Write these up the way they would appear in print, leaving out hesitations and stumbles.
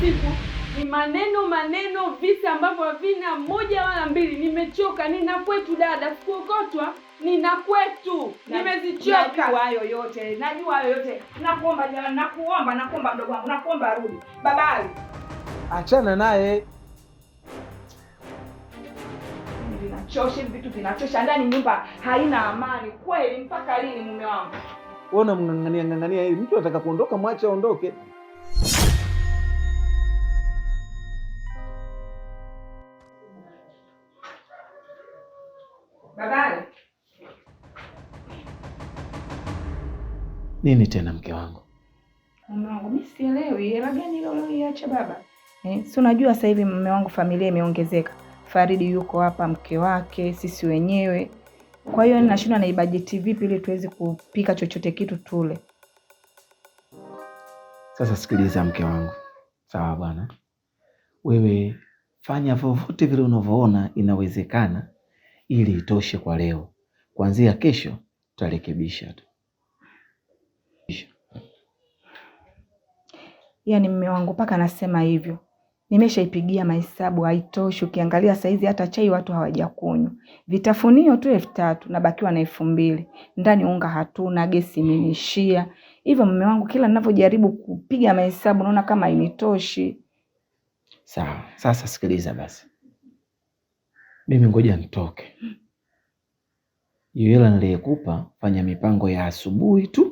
siku ni maneno visa ambavyo havina moja wala mbili. Nimechoka, nina kwetu dada, sikuokotwa, nina kwetu. Nimezichoka. Najua hayo yote. Nakuomba jamani, nakuomba mdogo wangu, nakuomba rudi. Babali. Achana naye. Vinachosha vitu, vinachosha ndani, nyumba haina amani kweli. Mpaka lini mume wangu? Wewe unamng'ang'ania hivi, mtu anataka kuondoka, mwache aondoke. Babali. Nini tena mke wangu? Mume wangu, mimi sielewi hela gani ile uliyoiacha baba. Si unajua sasa hivi mume wangu familia imeongezeka. Faridi yuko hapa, mke wake, sisi wenyewe. Kwa hiyo ninashindwa na ibajeti vipi ili tuweze kupika chochote kitu tule. Sasa sikiliza mke wangu. Sawa bwana. Wewe fanya vyovyote vile unavyoona inawezekana ili itoshe kwa leo. Kuanzia kesho tutarekebisha tu. Yaani mume wangu paka nasema hivyo. Nimeshaipigia mahesabu, haitoshi. Ukiangalia saizi hata chai watu hawajakunywa. Vitafunio tu 3000 na bakiwa na 2000. Ndani unga hatuna, gesi imenishia. Hivyo mume wangu kila ninapojaribu kupiga mahesabu naona kama hainitoshi. Sawa. Sasa sikiliza basi. Mimi ngoja nitoke. Hela niliyekupa fanya mipango ya asubuhi tu.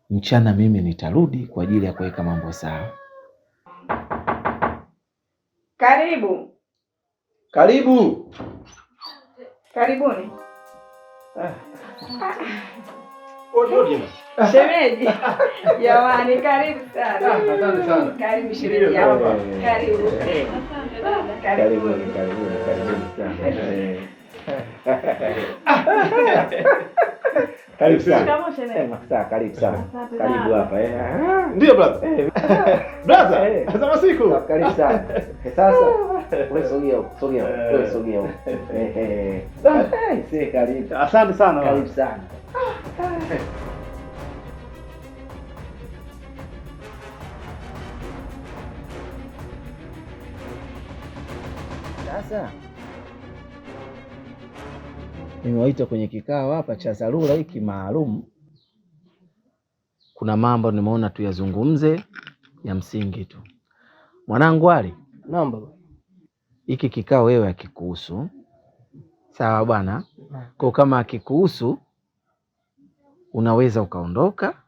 Mchana mimi nitarudi kwa ajili ya kuweka mambo sawa. Karibu. Karibu. Karibuni. Odi. Shemeji. Jamani, karibu sana. Asante sana. Karibu shemeji yangu. Karibu. Karibu sana. Karibu sana. Kama shemeji. Karibu sana. Karibu hapa Ndio brother. Brother, asante siku. Karibu sana. Sasa wewe sogea. Wewe sogea. Karibu. Asante sana. Karibu sana. Sasa nimewaita kwenye kikao hapa cha dharura hiki maalum. Kuna mambo nimeona tuyazungumze ya msingi tu. Mwanangu Ali, naam baba. Hiki kikao wewe hakikuhusu. Sawa bwana? Kwa kama hakikuhusu unaweza ukaondoka.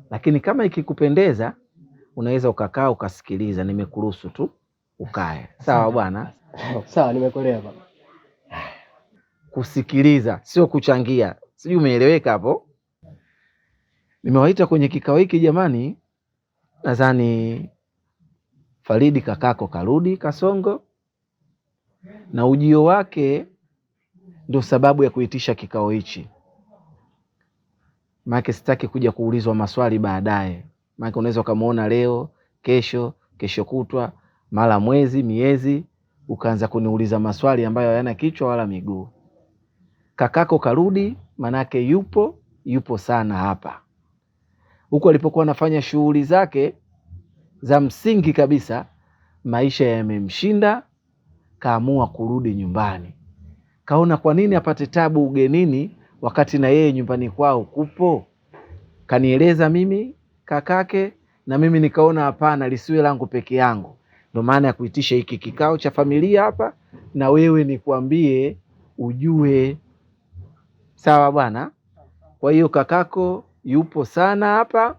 Lakini kama ikikupendeza unaweza ukakaa ukasikiliza, nimekuruhusu tu ukae. Sawa bwana? Sawa, nimekuelewa baba. Kusikiliza sio kuchangia. Sijui umeeleweka hapo? Nimewaita kwenye kikao hiki jamani. Nadhani Faridi kakako karudi Kasongo. Na ujio wake ndio sababu ya kuitisha kikao hichi. Maana sitaki kuja kuulizwa maswali baadaye. Maana unaweza kumuona leo, kesho kutwa, mara mwezi, miezi, ukaanza kuniuliza maswali ambayo hayana kichwa wala miguu. Kakako karudi, manake yupo sana hapa. Huko alipokuwa anafanya shughuli zake za msingi kabisa, maisha yamemshinda, kaamua kurudi nyumbani. Kaona kwa nini apate tabu ugenini wakati na yeye nyumbani kwao kupo. Kanieleza mimi kakake, na mimi nikaona hapana, lisiwe langu peke yangu. Ndio maana ya kuitisha hiki kikao cha familia hapa, na wewe nikwambie ujue. Sawa bwana? Kwa hiyo kakako yupo sana hapa,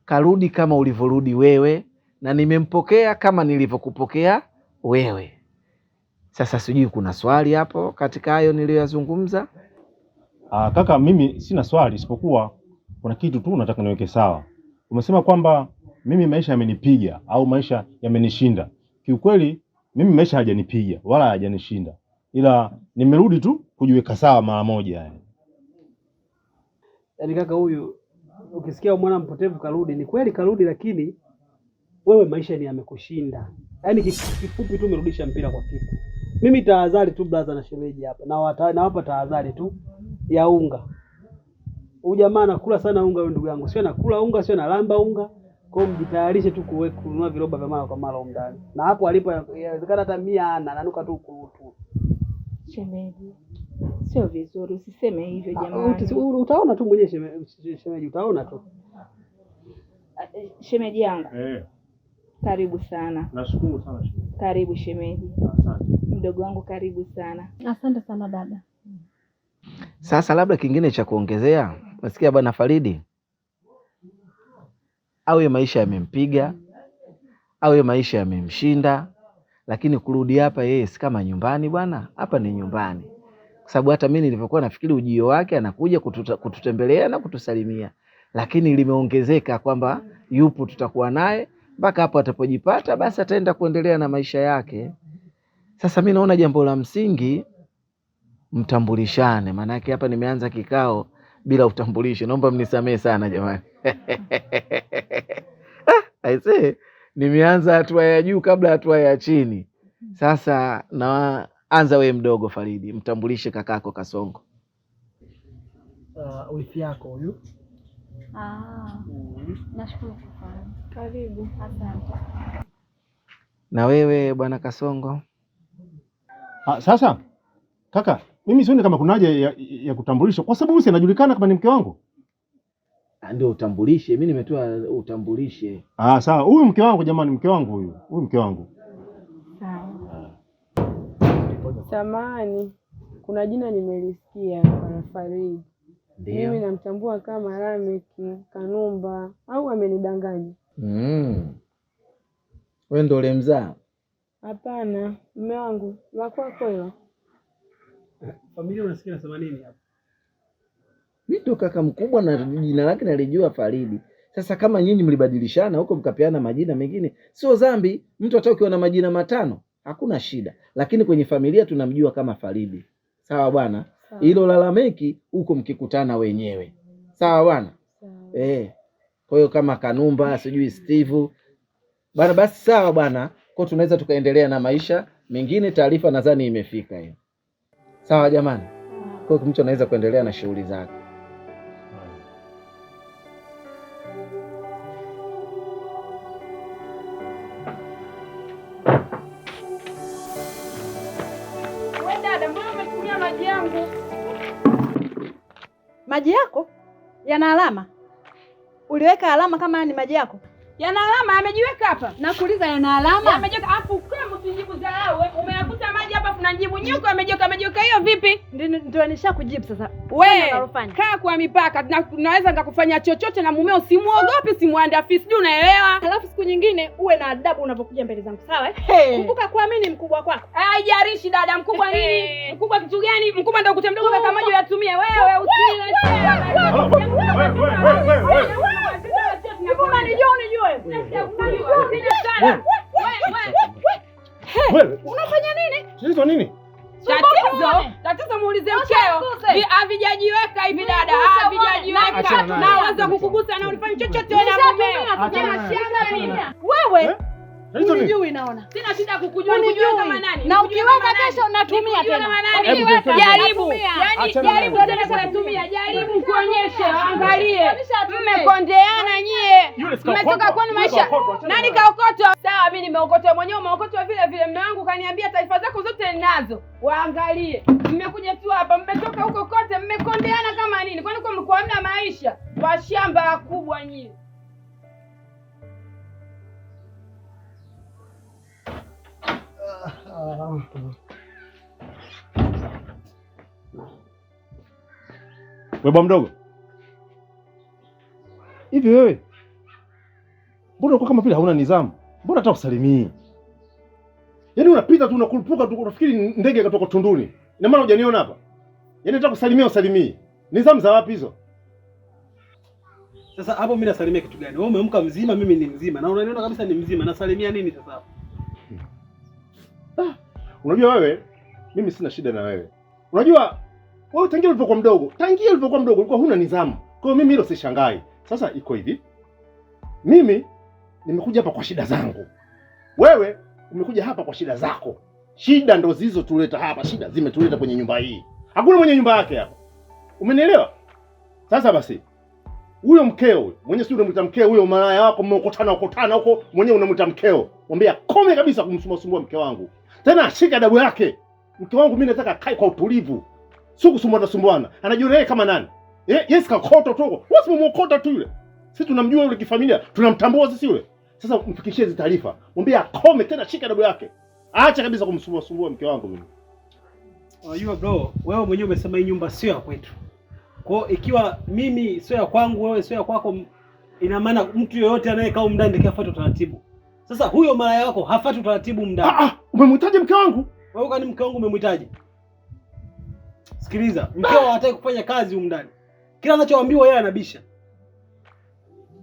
karudi kama ulivyorudi wewe, na nimempokea kama nilivyokupokea wewe. Sasa sijui kuna swali hapo katika hayo niliyozungumza? Kaka, mimi sina swali isipokuwa kuna kitu tu nataka niweke sawa. Umesema kwamba mimi maisha yamenipiga au maisha yamenishinda. Kiukweli mimi maisha hajanipiga wala hajanishinda. Ila nimerudi tu kujiweka sawa mara moja. Yaani kaka, huyu ukisikia mwana mpotevu karudi, ni kweli karudi, lakini wewe maisha ni yamekushinda. Yaani kifupi tu umerudisha mpira kwa kitu. Mimi tahadhari tu brother na shemeji hapa. Na wapa tahadhari tu ya unga. Huyu jamaa anakula sana unga, wewe ndugu yangu. Sio nakula unga, sio nalamba unga. Kwa hiyo mjitayarishe tu kununua viroba vya mara kwa mara huko ndani. Na hapo alipo inawezekana hata 100 ananuka tu kurutu. Shemeji, sio vizuri, usiseme hivyo jamani. Utaona tu mwenyewe shemeji, utaona tu. Shemeji yangu. Karibu sana. Nashukuru sana shemeji. Karibu shemeji. Asante. Mdogo wangu karibu sana. Asante sana dada. Sasa labda kingine cha kuongezea, nasikia bwana Faridi, awe maisha yamempiga, awe maisha yamemshinda, lakini kurudi hapa yeye si kama nyumbani bwana. Hapa ni nyumbani. Kwa sababu hata mimi nilivyokuwa nafikiri ujio wake anakuja kututembelea na kutusalimia, lakini limeongezeka kwamba yupo, tutakuwa naye mpaka hapo atapojipata, basi ataenda kuendelea na maisha yake. Sasa mimi naona jambo la msingi mtambulishane, maana yake hapa nimeanza kikao bila utambulisho. Naomba mnisamee sana jamani. Aisee, nimeanza hatua ya juu kabla hatua ya chini. Sasa naanza we mdogo Faridi, mtambulishe kakako Kasongo. Wifi yako huyu. Nashukuru kufahamu. Karibu. Asante. Na wewe bwana Kasongo? Sasa kaka, mimi sioni kama kuna haja ya kutambulisha kwa sababu si anajulikana kama ni mke wangu. Ndio utambulishe, mimi nimetoa utambulishe. Sawa, huyu mke wangu jamani, mke wangu huyu. Huyu mke wangu. Samahani, kuna jina nimelisikia kwa Faridi. Mimi namtambua kama Rameki Kanumba, au amenidanganya? Wewe ndio ule mzaa? Hapana, mume wangu. La kwako hilo. Familia unasikia nasema nini hapa? Mimi ndo kaka mkubwa na jina lake nalijua Faridi. Sasa kama nyinyi mlibadilishana huko mkapeana majina mengine, sio dhambi. Mtu hata ukiwa na majina 5 hakuna shida, lakini kwenye familia tunamjua kama Faridi. Sawa bwana? Hilo la Lameki huko mkikutana wenyewe. Sawa bwana? Kwa hiyo kama Kanumba, sijui Steve. Bwana basi sawa bwana. Kwa tunaweza tukaendelea na maisha mengine. Taarifa nadhani imefika hiyo. Sawa jamani? Kwa hiyo mtu anaweza kuendelea na shughuli zake. Maji yangu. Maji yako yana alama? Uliweka alama kama ni maji yako? Yana alama, amejiweka hapa. Nakuuliza yana alama? Amejiweka afu kama usijibu dharau wewe. Umeyakuta maji hapa tunajibu nyuko amejiweka hiyo vipi? Ndio nishakujibu sasa. Wewe kaa kwa mipaka. Naweza nikakufanya chochote na mumeo, simuogopi, simuandafi, sijui unaelewa. Alafu siku nyingine uwe na adabu unapokuja mbele zangu, sawa Kumbuka kwa mimi ni mkubwa kwako. Haijarishi dada, mkubwa nini? Mkubwa kitu gani? Mkubwa ndio kutemdogo kaka maji uyatumie wewe usile. Unafanya nini? Tatizo nini? Tatizo muulize mkeo. Havijajiweka hivi dada. Havijajiweka. Na waza kukugusa na unifanye chochote na mumeo. Wewe unijui naona. Sina shida kukujua kama nani. Na ukiweka kesho unatumia tena. Jaribu. Yaani jaribu tena kutumia. Jaribu kuonyeshe, angalie. Mmekondeana nyie. Mmetoka kwani maisha. Nani kaokotwa? Sawa, mimi nimeokotwa mwenyewe, umeokotwa vile vile. Mume wangu kaniambia taarifa zako zote ninazo. Waangalie. Mmekuja tu hapa, mmetoka huko kote, mmekondeana kama nini? Kwani kwa mko hamna maisha? Washamba wakubwa nyie. Wewe mdogo. Hivi wewe? Mbona uko kama vile hauna nidhamu? Mbona hata usalimii? Yaani unapita tu unakurupuka tu unafikiri ndege katoka tunduni. Ina maana hujaniona hapa? Yaani nataka kusalimia usalimii. Nidhamu za wapi hizo? Sasa hapo mimi nasalimia kitu gani? Wewe umeamka mzima, mimi ni mzima. Na unaniona kabisa ni mzima. Nasalimia nini sasa hapo? Unajua wewe, mimi sina shida na wewe. Unajua wewe tangia ulipokuwa mdogo ulikuwa huna nidhamu. Kwa hiyo mimi hilo sishangai. Sasa iko hivi. Mimi nimekuja hapa kwa shida zangu. Wewe umekuja hapa kwa shida zako. Shida ndo zizo tuleta hapa, shida zimetuleta kwenye nyumba hii. Hakuna mwenye nyumba yake hapa. Umenielewa? Sasa basi Huyo mkeo, mwenye si unamwita mkeo huyo malaya wako mmeokotana huko, mwenyewe unamwita mkeo. Mwambie kome kabisa kumsumbua mke wangu. Tena ashike adabu yake. Mke wangu mimi nataka kae kwa utulivu. Sio kusumbuana. Anajua yeye kama nani? Yes kakoto tu. Wewe umemkota tu yule. Sisi tunamjua yule kifamilia, tunamtambua sisi yule. Sasa mfikishie hizo taarifa. Mwambie akome tena shika adabu yake. Aacha kabisa kumsumbua mke wangu mimi. Unajua bro, wewe mwenyewe umesema hii nyumba sio ya kwetu. Kwa hiyo ikiwa mimi sio ya kwangu, wewe sio ya kwako, ina maana mtu yeyote anayekaa huko ndani ndiye afuate utaratibu. Sasa huyo malaya wako hafuati utaratibu ndani. Umemhitaji mke wangu? Wewe kwani mke wangu umemhitaji? Sikiliza, mkeo hataki kufanya kazi huko ndani. Kila anachoambiwa yeye anabisha.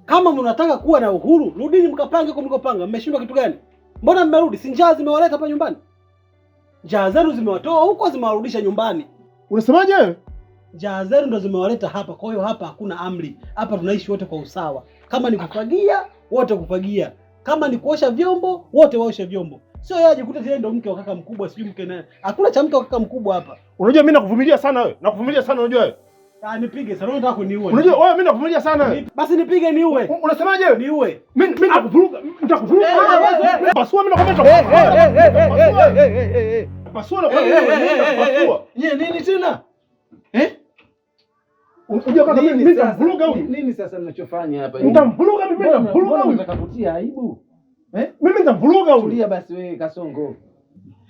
Kama mnataka kuwa na uhuru, rudini mkapange huko mlikopanga. Mmeshindwa kitu gani? Mbona mmerudi? Si njaa zimewaleta hapa nyumbani? Njaa zenu zimewatoa huko, zimewarudisha nyumbani. Unasemaje wewe? Njaa zenu ndo zimewaleta hapa. Kwa hiyo hapa hakuna amri. Hapa tunaishi wote kwa usawa. Kama ni kufagia, wote kufagia. Kama ni kuosha vyombo, wote waoshe vyombo. Sio yeye ajikuta yeye ndo mke wa kaka mkubwa, sijui mke naye. Hakuna cha mke wa kaka mkubwa hapa. Unajua mimi nakuvumilia sana wewe. Nakuvumilia sana unajua wewe. Nipige sana, unataka kuniua. Unajua wewe mimi nakuvumilia sana wewe. Basi nipige niue. Unasemaje wewe? Niue. Mimi nitakuvuruga. Nitakuvuruga. Pasua mimi nakwambia. Pasua na pasua. Ye nini tena? Unajua kama mimi nitamvuruga huyu. Nini sasa mnachofanya hapa? Nitamvuruga mimi, nitamvuruga huyu. Unataka kutia aibu? Mimi nitamvuruga huyu. Tulia basi wewe Kasongo.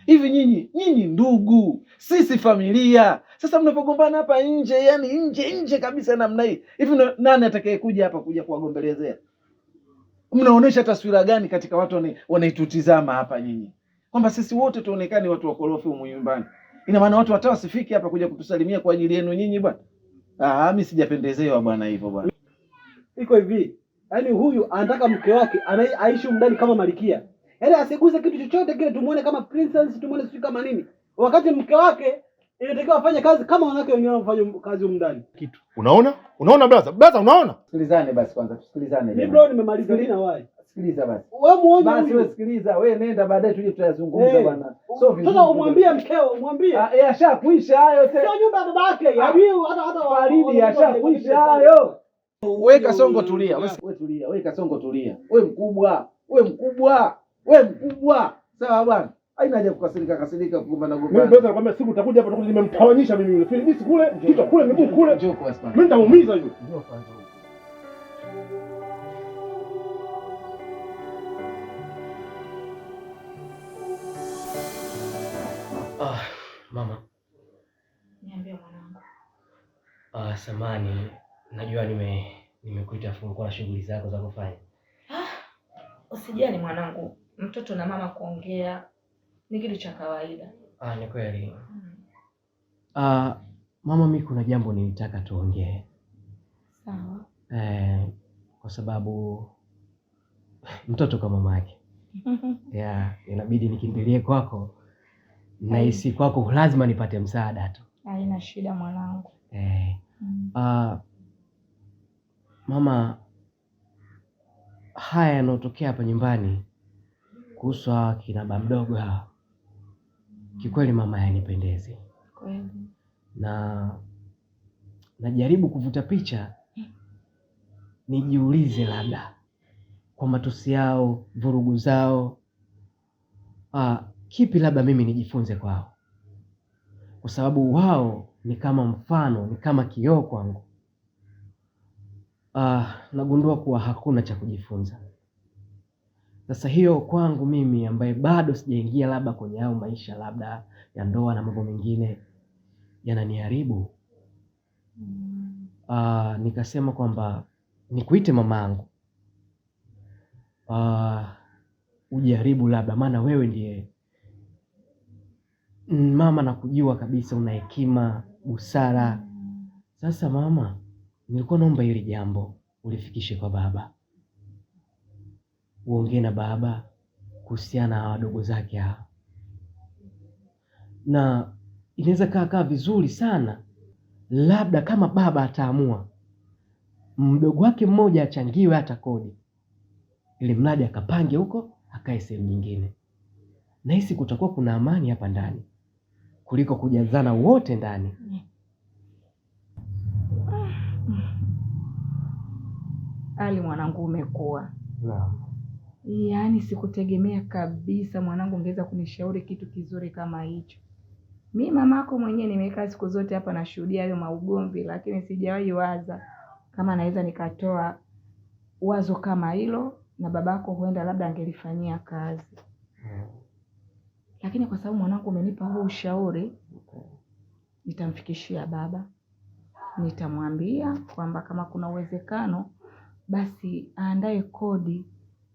Hivi nyinyi ndugu, sisi familia. Sasa mnapogombana hapa nje, yani nje kabisa namna hii. Hivi nani atakayekuja hapa kuja kuwagombelezea? Mnaonesha taswira gani katika watu wanaitutizama hapa nyinyi? Kwamba sisi wote tuonekane watu wakorofi humu nyumbani. Ina maana watu hata wasifiki hapa kuja kutusalimia kwa ajili yenu nyinyi bwana. Mimi sijapendezewa bwana hivyo bwana. Iko hivi. Yaani huyu anataka mke wake aishi ndani kama malikia. Yaani asiguse kitu chochote kile, tumuone kama princess, tumuone sio kama nini. Wakati mke wake inatakiwa afanye kazi kama wanawake wengine wanafanya kazi huko ndani. Kitu. Unaona? Unaona brother? Brother unaona? Sikilizane basi kwanza, tusikilizane. Mimi bro nimemaliza lini na wewe? Sikiliza basi. Wewe muone basi wewe sikiliza, wewe nenda baadaye tuje tutayazungumza bwana. So vizuri. Sasa umwambie mkeo, umwambie. Ashakuisha hayo tena. Sio nyumba ya baba yake. Hadi hata Faridi ashakuisha hayo. Wewe Kasongo tulia. Wewe tulia. Wewe Kasongo tulia. Wewe mkubwa. Sawa bwana. Haina haja kukasirika kugombana. Mimi brother nakwambia siku utakuja hapa utakuja nimemtawanyisha mimi yule. Filibisi kule, kichwa kule, miguu kule. Mimi nitamuumiza yule. Ndio kwanza. Mama. Niambie mwanangu. Samani, najua nimekuita fungua na shughuli zako za kufanya. Usijali mwanangu. Mtoto na mama kuongea ni kitu cha kawaida. Ni kweli. Mama, mimi kuna jambo nilitaka tuongee. Sawa. Kwa sababu mtoto kama mama yake. Inabidi nikimbilie kwako. Nahisi kwako lazima nipate msaada tu. Haina shida mwanangu. Mama, haya yanotokea hapa nyumbani kuhusu kina baba mdogo hawa, kikweli mama yanipendezi. Kweli. Na najaribu kuvuta picha nijiulize labda kwa matusi yao, vurugu zao, kipi labda mimi nijifunze kwao, kwa sababu wao ni kama mfano, ni kama kioo kwangu. Nagundua kuwa hakuna cha kujifunza. Sasa hiyo kwangu mimi ambaye bado sijaingia labda kwenye hao maisha labda ya ndoa na mambo mengine yananiharibu. Nikasema kwamba nikuite mamangu. Ujaribu labda, maana wewe ndiye mama, nakujua kabisa una hekima, busara. Sasa mama, nilikuwa naomba hili jambo ulifikishe kwa baba. Uongee na baba kuhusiana na wadogo zake hao. Na inaweza kaa vizuri sana labda kama baba ataamua mdogo wake mmoja achangiwe hata kodi, ili mradi akapange huko akae sehemu nyingine. Nahisi kutakuwa kuna amani hapa ndani kuliko kujazana wote ndani. Ali mwanangu, umekuwa. Naam. Yaani sikutegemea kabisa mwanangu ungeweza kunishauri kitu kizuri kama hicho. Mimi mamako mwenyewe nimekaa siku zote hapa nashuhudia hayo maugomvi, lakini sijawahi waza kama naweza nikatoa wazo kama hilo na babako huenda labda angelifanyia kazi. Lakini kwa sababu mwanangu umenipa huu ushauri, nitamfikishia baba. Nitamwambia kwamba kama kuna uwezekano basi aandae kodi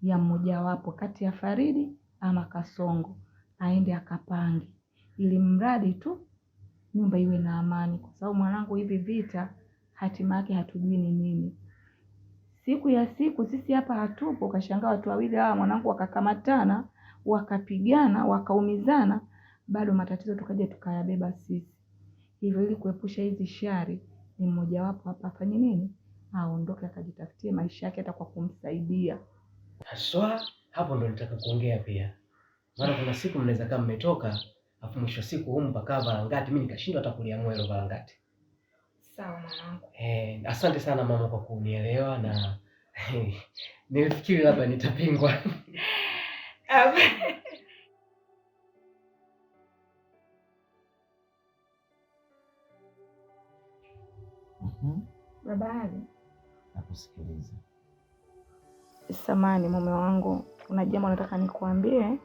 ya mmojawapo kati ya Faridi ama Kasongo, aende akapange, ili mradi tu nyumba iwe na amani, kwa sababu mwanangu hivi vita hatima yake hatujui ni nini. Siku ya siku sisi hapa hatupo, kashangaa watu wawili hawa mwanangu wakakamatana, wakapigana, wakaumizana, bado matatizo tukaja tukayabeba sisi. Hivyo ili kuepusha hizi shari, ni mmojawapo hapa afanye nini? Aondoke akajitafutie maisha yake hata kwa kumsaidia. Haswa hapo ndo nitaka kuongea pia. Maana kuna siku mnaweza kama mmetoka, afu mwisho siku humpa kava Valangati, mimi nikashindwa hata kuliamua hilo Valangati. Sawa mwanangu. Asante sana mama kwa kunielewa na nilifikiri labda nitapingwa. Baba Ali, nakusikiliza. Samahani mume wangu, kuna jambo nataka nikuambie.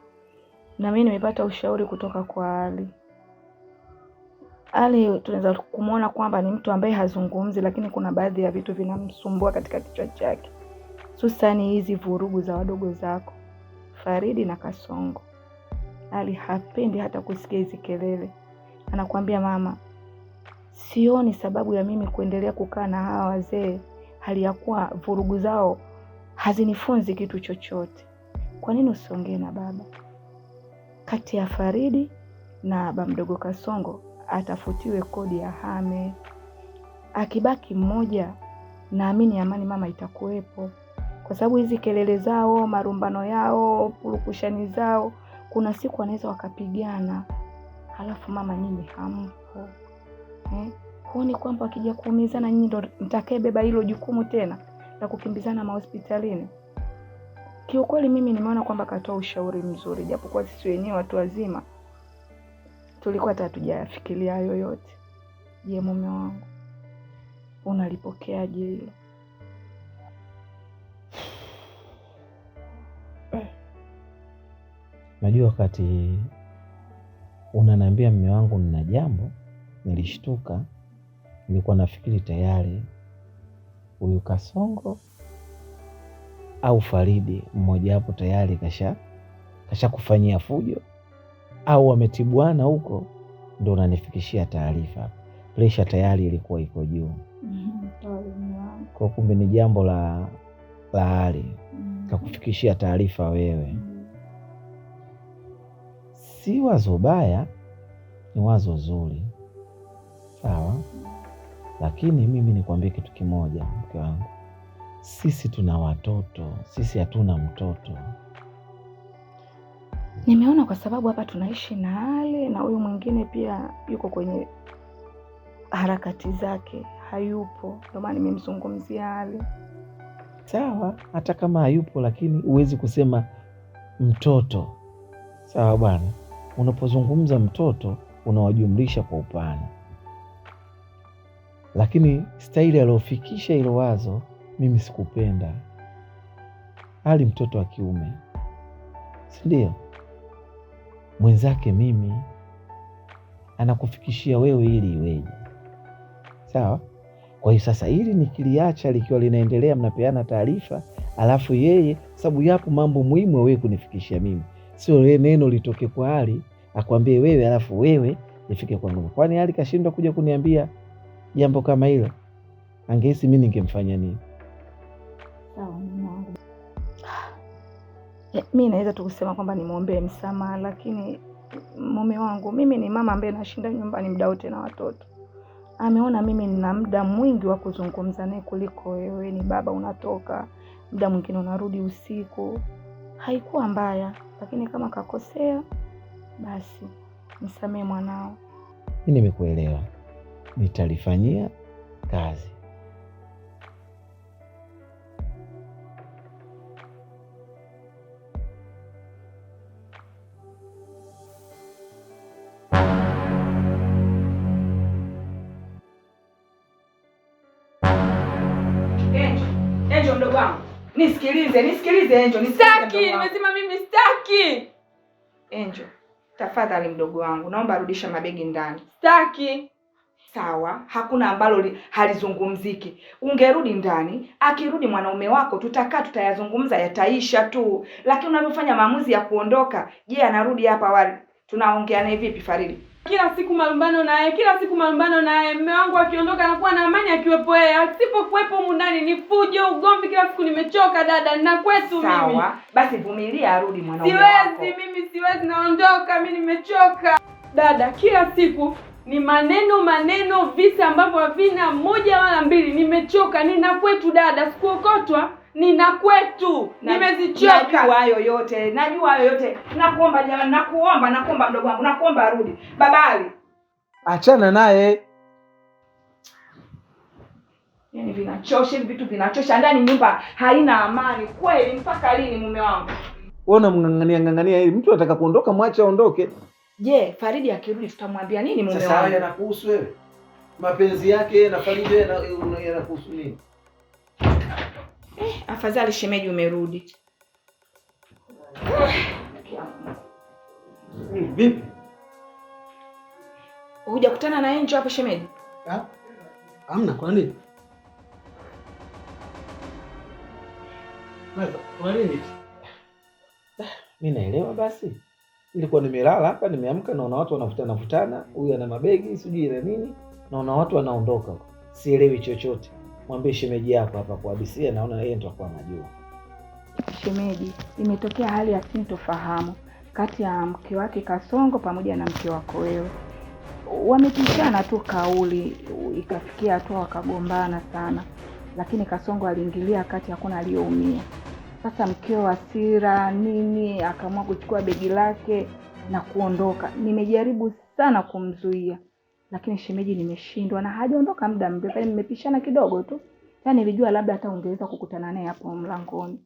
Na mimi nimepata ushauri kutoka kwa Ali. Ali tunaweza kumuona kwamba ni mtu ambaye hazungumzi, lakini kuna baadhi ya vitu vinamsumbua katika kichwa chake. Hususani hizi vurugu za wadogo zako Faridi na Kasongo. Ali hapendi hata kusikia hizi kelele. Anakuambia mama, sioni sababu ya mimi kuendelea kukaa na hawa wazee hali ya kuwa vurugu zao hazinifunzi kitu chochote. Kwa nini usiongee na baba? Kati ya Faridi na baba mdogo Kasongo atafutiwe kodi ya hame. Akibaki mmoja, naamini amani mama itakuwepo. Kwa sababu hizi kelele zao, marumbano yao, purukushani zao, kuna siku wanaweza wakapigana. Halafu mama nyinyi hampo. Huoni kwamba wakija kuumizana nyinyi ndo mtakayebeba hilo jukumu tena la kukimbizana mahospitalini? Kiukweli mimi nimeona kwamba katoa ushauri mzuri, japokuwa sisi wenyewe watu wazima tulikuwa hata hatujafikiria yoyote. Je, mume wangu, unalipokeaje hilo? Najua wakati unaniambia mume wangu nina jambo, nilishtuka. Nilikuwa nafikiri tayari huyu Kasongo au Faridi mmoja hapo tayari kasha kufanyia fujo au wametibuana huko, ndo unanifikishia taarifa. Presha tayari ilikuwa iko juu. Kwa kumbe ni jambo la hali kakufikishia taarifa wewe. Si wazo baya, ni wazo zuri. Sawa, lakini mimi nikwambie kitu kimoja mke wangu. Sisi tuna watoto, sisi hatuna mtoto. Nimeona kwa sababu hapa tunaishi na hali, na huyu mwingine pia yuko kwenye harakati zake, hayupo, ndio maana nimemzungumzia hali. Sawa, hata kama hayupo, lakini huwezi kusema mtoto. Sawa bwana, unapozungumza mtoto unawajumlisha kwa upana. Lakini staili aliofikisha hilo wazo mimi sikupenda. Hali mtoto wa kiume, si ndio? Mwenzake mimi anakufikishia wewe ili iweje? Sawa? Kwa hiyo sasa hili nikiliacha likiwa linaendelea, mnapeana taarifa, alafu yeye, sababu yapo mambo muhimu wewe kunifikishia mimi. Sio neno litoke kwa hali akwambie wewe alafu wewe ifike kwangu. Kwani hali kashindwa kuja kuniambia jambo kama hilo? Angehisi mimi ningemfanya nini? Sawa mwanangu. Mimi naweza tu kusema kwamba nimwombee msamaha, lakini mume wangu, mimi ni mama ambaye nashinda nyumbani muda wote na watoto. Ameona mimi nina muda mwingi wa kuzungumza naye kuliko wewe. Ni baba, unatoka muda mwingine unarudi usiku. Haikuwa mbaya, lakini kama kakosea basi msamehe mwanao. Mimi nimekuelewa. Nitalifanyia kazi. Nisikilize Angel, Sitaki, nimesema mimi sitaki. Angel, tafadhali mdogo wangu, naomba arudisha mabegi ndani. Sitaki. Sawa, hakuna ambalo halizungumziki. Ungerudi ndani, akirudi mwanaume wako tutakaa tutayazungumza, yataisha tu. Lakini unavyofanya maamuzi ya kuondoka, je, anarudi hapa wali? Tunaongea naye vipi Faridi? Kila siku malumbano naye. Mume wangu akiondoka anakuwa na amani akiwepo yeye. Asipokuwepo humu ndani ni fujo, ugomvi kila siku. Nimechoka dada, na kwetu mimi. Sawa, basi vumilia arudi mwanaume wako. Siwezi, naondoka, mimi nimechoka. Dada, kila siku ni maneno, visa ambavyo havina moja wala mbili. Nimechoka, nina kwetu dada, sikuokotwa. Nina kwetu. Nimezichoka. Najua hayo yote. Nakuomba jamani, nakuomba mdogo wangu, nakuomba arudi. Babali, achana naye. Yaani vinachosha, vitu vinachosha. Ndani nyumba haina amani kweli. Mpaka lini mume wangu? Wewe unamng'ang'ania ili mtu anataka kuondoka, mwache aondoke. Je, Faridi akirudi tutamwambia nini mume wangu? Sasa haya yanakuhusu wewe? Mapenzi yake na Faridi yanakuhusu nini? Afadhali shemeji umerudi. Vipi? Hujakutana na Angel hapo shemeji? Hamna, kwa nini? Kwa nini? Mimi naelewa basi. Nilikuwa nimelala hapa, nimeamka naona watu wanavutana, huyu ana mabegi, sijui na nini. Naona watu wanaondoka. Sielewi chochote. Mwambie shemeji yako hapa kwa Abisia, naona yeye ndo atakuwa anajua. Shemeji, imetokea hali ya sintofahamu kati ya mke wake Kasongo pamoja na mke wako wewe. Wamepishana tu kauli, ikafikia hatua wakagombana sana. Lakini Kasongo aliingilia kati, hakuna aliyeumia. Sasa mkeo hasira nini akaamua kuchukua begi lake na kuondoka. Nimejaribu sana kumzuia, lakini shemeji nimeshindwa, na hajaondoka muda mrefu. Nimepishana kidogo tu. Yaani nilijua labda hata ungeweza kukutana naye hapo mlangoni.